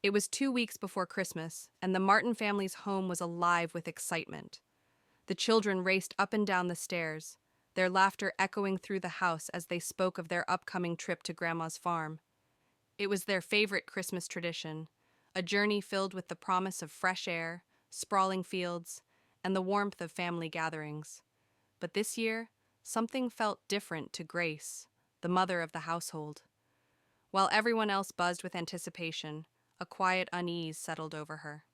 It was 2 weeks before Christmas, and the Martin family's home was alive with excitement. The children raced up and down the stairs, their laughter echoing through the house as they spoke of their upcoming trip to Grandma's farm. It was their favorite Christmas tradition, a journey filled with the promise of fresh air, sprawling fields, and the warmth of family gatherings. But this year, something felt different to Grace, the mother of the household. While everyone else buzzed with anticipation, a quiet unease settled over her.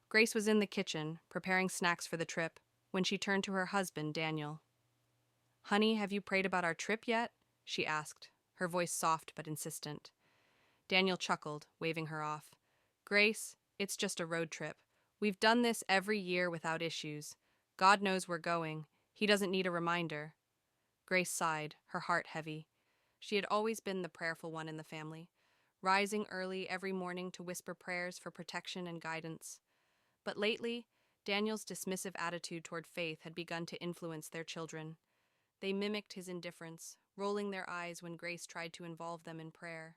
Grace was in the kitchen, preparing snacks for the trip, when she turned to her husband, Daniel. "Honey, have you prayed about our trip yet?" she asked, her voice soft but insistent. Daniel chuckled, waving her off. "Grace, it's just a road trip. We've done this every year without issues. God knows we're going. He doesn't need a reminder." Grace sighed, her heart heavy. She had always been the prayerful one in the family, rising early every morning to whisper prayers for protection and guidance. But lately, Daniel's dismissive attitude toward faith had begun to influence their children. They mimicked his indifference, rolling their eyes when Grace tried to involve them in prayer.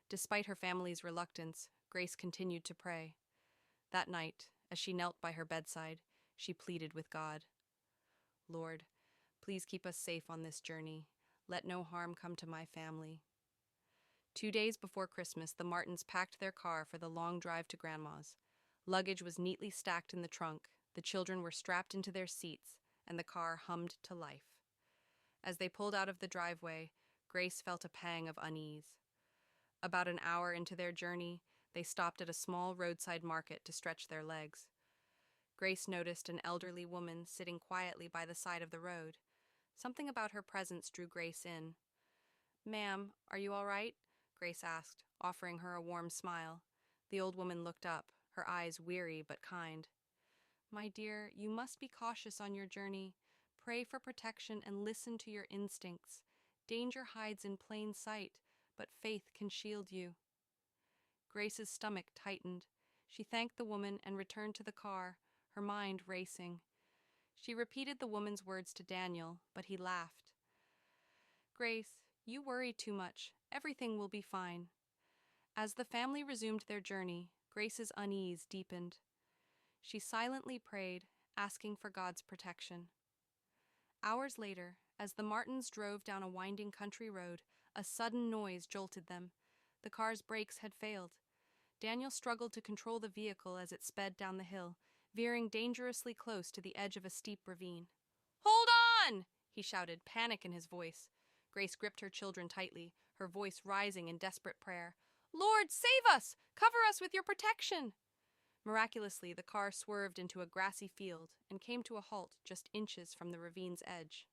Despite her family's reluctance, Grace continued to pray. That night, as she knelt by her bedside, she pleaded with God. "Lord, please keep us safe on this journey. Let no harm come to my family." 2 days before Christmas, the Martins packed their car for the long drive to Grandma's. Luggage was neatly stacked in the trunk, the children were strapped into their seats, and the car hummed to life. As they pulled out of the driveway, Grace felt a pang of unease. About an hour into their journey, they stopped at a small roadside market to stretch their legs. Grace noticed an elderly woman sitting quietly by the side of the road. Something about her presence drew Grace in. "Ma'am, are you all right?" Grace asked, offering her a warm smile. The old woman looked up, her eyes weary but kind. "My dear, you must be cautious on your journey. Pray for protection and listen to your instincts. Danger hides in plain sight, but faith can shield you." Grace's stomach tightened. She thanked the woman and returned to the car, her mind racing. She repeated the woman's words to Daniel, but he laughed. "Grace, you worry too much. Everything will be fine." As the family resumed their journey, Grace's unease deepened. She silently prayed, asking for God's protection. Hours later, as the Martins drove down a winding country road, a sudden noise jolted them. The car's brakes had failed. Daniel struggled to control the vehicle as it sped down the hill, veering dangerously close to the edge of a steep ravine. "Hold on!" he shouted, panic in his voice. Grace gripped her children tightly, her voice rising in desperate prayer. "Lord, save us! Cover us with your protection!" Miraculously, the car swerved into a grassy field and came to a halt just inches from the ravine's edge.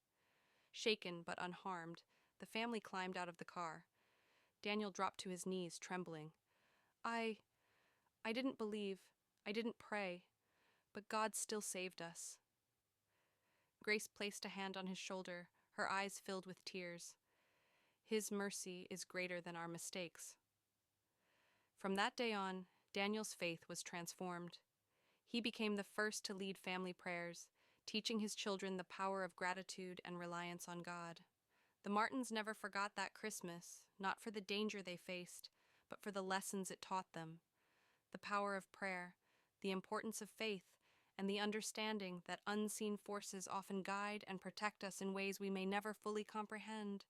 Shaken but unharmed, the family climbed out of the car. Daniel dropped to his knees, trembling. I didn't believe, I didn't pray, but God still saved us." Grace placed a hand on his shoulder, her eyes filled with tears. "His mercy is greater than our mistakes." From that day on, Daniel's faith was transformed. He became the first to lead family prayers, teaching his children the power of gratitude and reliance on God. The Martins never forgot that Christmas, not for the danger they faced, but for the lessons it taught them. The power of prayer, the importance of faith, and the understanding that unseen forces often guide and protect us in ways we may never fully comprehend.